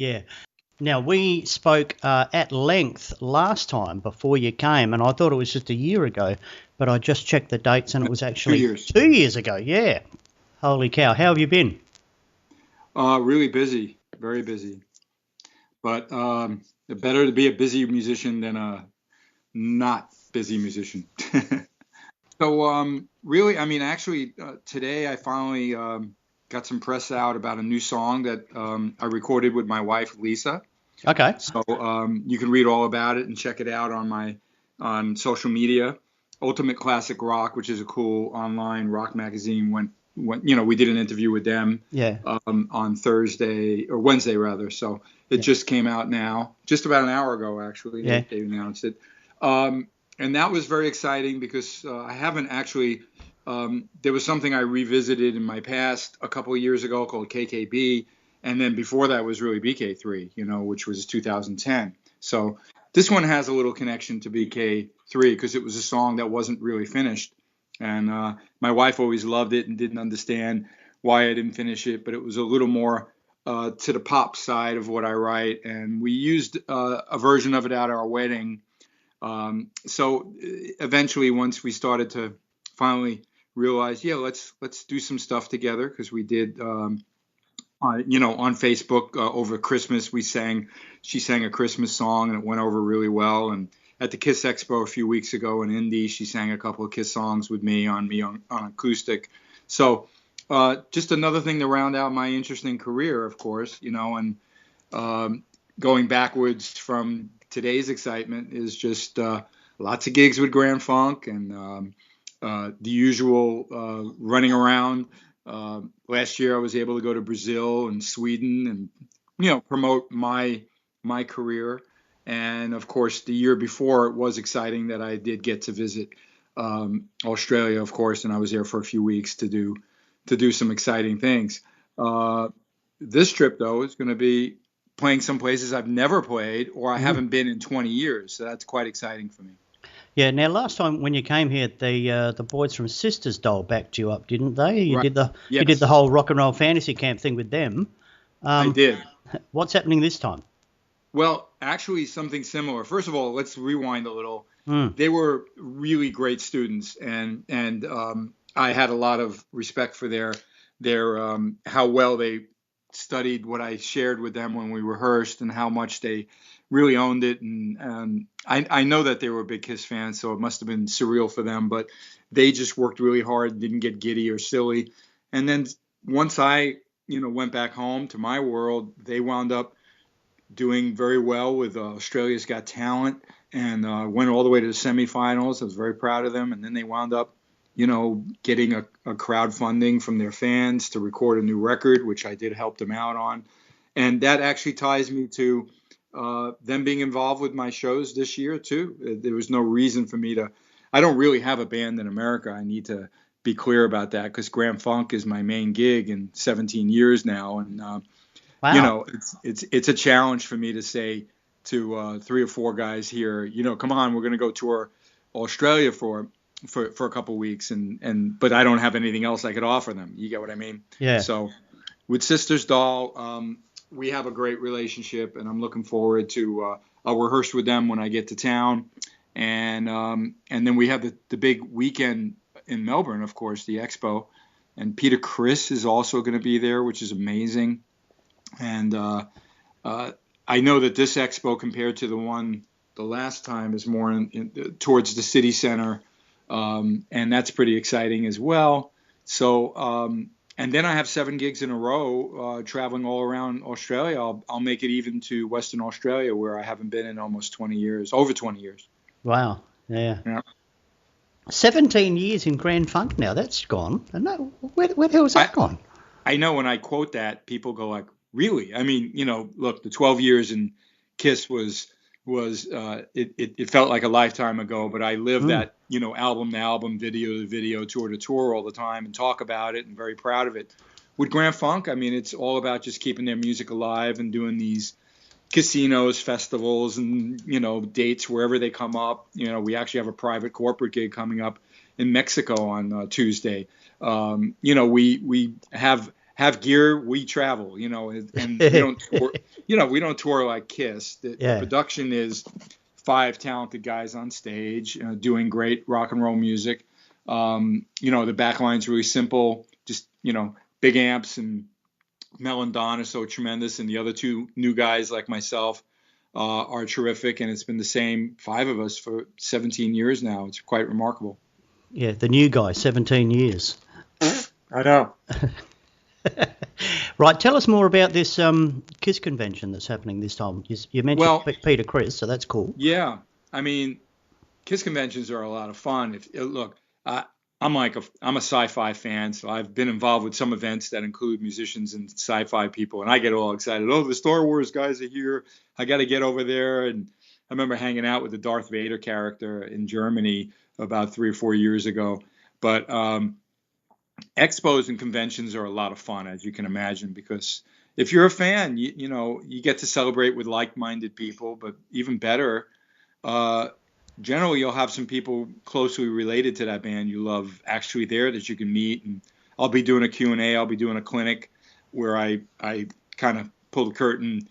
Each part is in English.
Yeah. Now, we spoke at length last time before you came, and I thought it was just a year ago, but I just checked the dates and it was actually 2 years. 2 years ago. Yeah. Holy cow. How have you been? Really busy, very busy. But better to be a busy musician than a not busy musician. So really, I mean, actually, today I finally got some press out about a new song that I recorded with my wife, Lisa. Okay. So you can read all about it and check it out on social media. Ultimate Classic Rock, which is a cool online rock magazine, we did an interview with them Yeah. on Thursday or Wednesday rather. So it just came out now, just about an hour ago actually. Yeah. They announced it, and that was very exciting because I haven't actually. There was something I revisited in my past a couple of years ago called KKB, and then before that was really BK3, which was 2010. So this one has a little connection to BK3 because it was a song that wasn't really finished. And my wife always loved it and didn't understand why I didn't finish it, but it was a little more to the pop side of what I write. And we used a version of it at our wedding. So eventually, once we started to finally realize, yeah, let's do some stuff together because we did. On Facebook over Christmas, she sang a Christmas song and it went over really well. And at the Kiss Expo a few weeks ago in Indy, she sang a couple of Kiss songs with me on acoustic. So just another thing to round out my interesting career, of course, and going backwards from today's excitement is just lots of gigs with Grand Funk and the usual running around. Last year I was able to go to Brazil and Sweden and promote my career, and of course the year before it was exciting that I did get to visit Australia, of course, and I was there for a few weeks to do some exciting things. This trip though is going to be playing some places I've never played or I haven't been in 20 years, so that's quite exciting for me. Yeah. Now, last time when you came here, the boys from Sisters Doll backed you up, didn't they? You Right. did the Yes. you did the whole rock and roll fantasy camp thing with them. I did. What's happening this time? Well, actually, something similar. First of all, let's rewind a little. Mm. They were really great students, and I had a lot of respect for their how well they studied what I shared with them when we rehearsed, and how much they really owned it. And I know that they were big Kiss fans, so it must have been surreal for them. But they just worked really hard, didn't get giddy or silly. And then once I went back home to my world, they wound up doing very well with Australia's Got Talent and went all the way to the semifinals. I was very proud of them. And then they wound up, getting a crowdfunding from their fans to record a new record, which I did help them out on. And that actually ties me to them being involved with my shows this year, too. There was no reason for me to. I don't really have a band in America. I need to be clear about that because Grand Funk is my main gig in 17 years now. And Wow. it's a challenge for me to say to 3 or 4 guys here, come on, we're going to go tour Australia for a couple weeks, but I don't have anything else I could offer them. You get what I mean? Yeah. So with Sisters Doll, we have a great relationship, and I'm looking forward to. I'll rehearse with them when I get to town, and then we have the big weekend in Melbourne, of course, the Expo, and Peter Criss is also going to be there, which is amazing. And I know that this expo, compared to the last time, is more towards the city center, and that's pretty exciting as well. So, and then I have 7 gigs in a row traveling all around Australia. I'll make it even to Western Australia, where I haven't been in almost 20 years, over 20 years. Wow. Yeah. Yeah. 17 years in Grand Funk now. That's gone. No, where the hell has that gone? I know when I quote that, people go like, really? I mean, look, the 12 years in Kiss was it felt like a lifetime ago, but I lived that, album to album, video to video, tour to tour all the time and talk about it and very proud of it. With Grand Funk, I mean, it's all about just keeping their music alive and doing these casinos, festivals, and, dates wherever they come up. We actually have a private corporate gig coming up in Mexico on Tuesday. We have have gear, we travel, and we don't tour, we don't tour like Kiss. The Yeah. production is 5 talented guys on stage doing great rock and roll music. The back line's really simple, just, big amps, and Mel and Don are so tremendous, and the other two new guys like myself are terrific, and it's been the same 5 of us for 17 years now. It's quite remarkable. Yeah, the new guy, 17 years. I know. Right, tell us more about this KISS convention that's happening this time. You mentioned Well, Peter Criss, so that's cool. yeah, I mean, KISS conventions are a lot of fun. Look, I'm a sci-fi fan, so I've been involved with some events that include musicians and sci-fi people, and I get all excited. Oh, the Star Wars guys are here! I got to get over there. And I remember hanging out with the Darth Vader character in Germany about 3 or 4 years ago. But expos and conventions are a lot of fun, as you can imagine, because if you're a fan, you get to celebrate with like-minded people. But even better, uh, generally you'll have some people closely related to that band you love actually there that you can meet. And I'll be doing a Q&A. I'll be doing a clinic where I kind of pull the curtain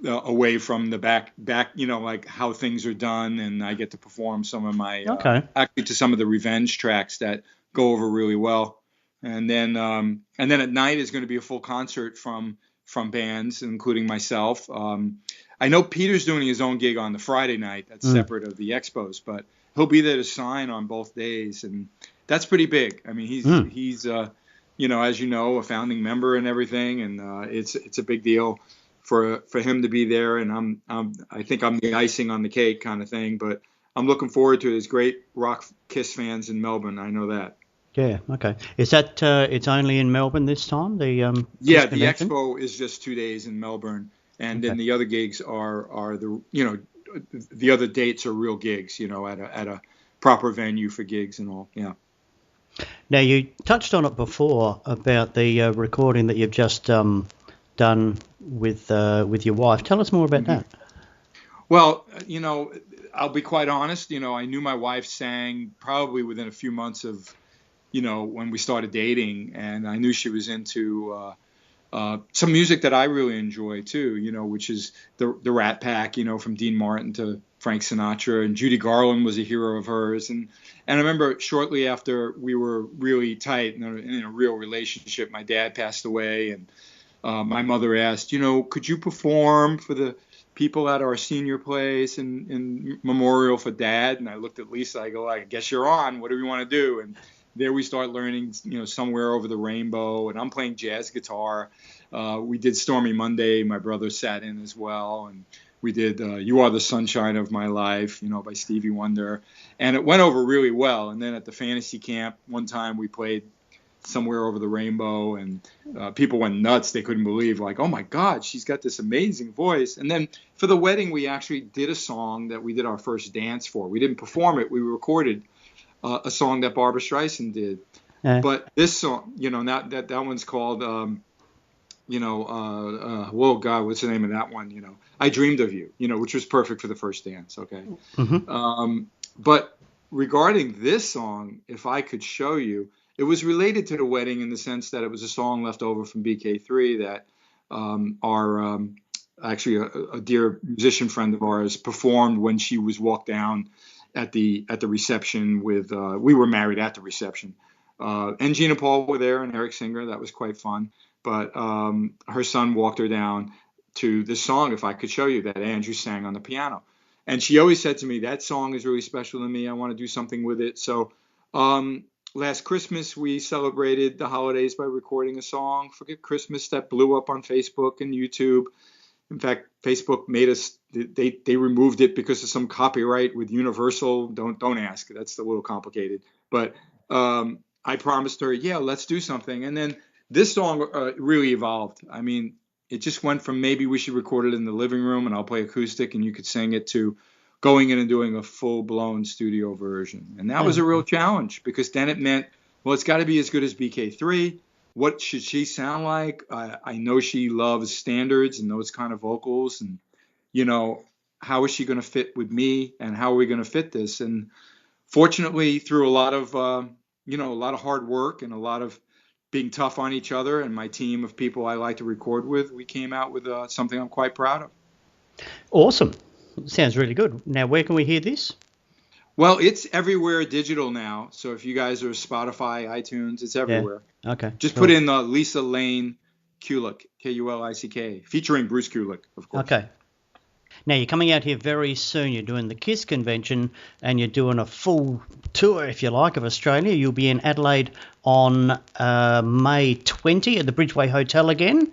away from the back, like how things are done, and I get to perform some of my Okay. actually to some of the Revenge tracks that go over really well. And then at night is going to be a full concert from bands, including myself. I know Peter's doing his own gig on the Friday night. That's separate of the expos, but he'll be there to sign on both days, and that's pretty big. I mean, he's as you know, a founding member and everything, and it's a big deal for him to be there. And I think I'm the icing on the cake kind of thing, but I'm looking forward to it. There's great rock KISS fans in Melbourne. I know that. Yeah, okay. Is that it's only in Melbourne this time, the Yeah, KISS the convention? expo is just 2 days in Melbourne, and then the other gigs are the other dates are real gigs, at a proper venue for gigs and all. Yeah. Now, you touched on it before about the recording that you've just done with your wife. Tell us more about that. Well, I'll be quite honest. I knew my wife sang probably within a few months of, when we started dating, and I knew she was into some music that I really enjoy too, which is the Rat Pack, from Dean Martin to Frank Sinatra, and Judy Garland was a hero of hers. And I remember shortly after we were really tight in a real relationship, my dad passed away, and my mother asked, could you perform for the people at our senior place in memorial for Dad? And I looked at Lisa, I go, I guess you're on. What do we want to do? And there we start learning, Somewhere Over the Rainbow, and I'm playing jazz guitar. We did Stormy Monday. My brother sat in as well, and we did You Are the Sunshine of My Life, by Stevie Wonder, and it went over really well. And then at the fantasy camp one time we played Somewhere Over the Rainbow, and people went nuts. They couldn't believe, like, oh my God, she's got this amazing voice. And then for the wedding, we actually did a song that we did our first dance for. We didn't perform it. We recorded a song that Barbra Streisand did. But this song, that one's called, whoa, God, what's the name of that one? I Dreamed of You, which was perfect for the first dance. Okay. But regarding this song, if I could show you, it was related to the wedding in the sense that it was a song left over from BK3 that our actually a dear musician friend of ours performed when she was walked down at the reception with we were married at the reception, and Gina Paul were there and Eric Singer. That was quite fun. But her son walked her down to this song, if I could show you, that Andrew sang on the piano. And she always said to me, that song is really special to me. I want to do something with it. So last Christmas, we celebrated the holidays by recording a song for Christmas that blew up on Facebook and YouTube. In fact, Facebook made us, they removed it because of some copyright with Universal. Don't ask. That's a little complicated. But I promised her, yeah, let's do something. And then this song really evolved. I mean, it just went from maybe we should record it in the living room and I'll play acoustic and you could sing it, to going in and doing a full-blown studio version. And that was a real challenge, because then it meant, well, it's got to be as good as BK3. What should she sound like? I know she loves standards and those kind of vocals. And, how is she going to fit with me, and how are we going to fit this? And fortunately, through a lot of hard work and a lot of being tough on each other and my team of people I like to record with, we came out with something I'm quite proud of. Awesome. Sounds really good. Now, where can we hear this? Well, it's everywhere digital now. So if you guys are Spotify, iTunes, it's everywhere. Yeah. Okay. Just cool. put in Lisa Lane Kulick, Kulick, featuring Bruce Kulick, of course. Okay. Now, you're coming out here very soon. You're doing the KISS convention and you're doing a full tour, if you like, of Australia. You'll be in Adelaide on May 20 at the Bridgeway Hotel again.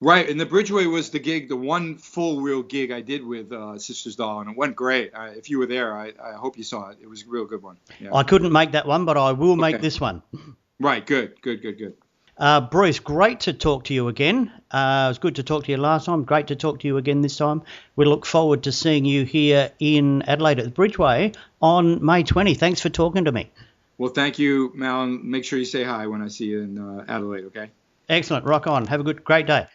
Right, and the Bridgeway was the gig, the one full real gig I did with Sisters Doll, and it went great. If you were there, I hope you saw it. It was a real good one. Yeah. I couldn't make that one, but I will make this one. Right, good. Bruce, great to talk to you again. It was good to talk to you last time. Great to talk to you again this time. We look forward to seeing you here in Adelaide at the Bridgeway on May 20. Thanks for talking to me. Well, thank you, Mal, and make sure you say hi when I see you in Adelaide, okay? Excellent. Rock on. Have a great day.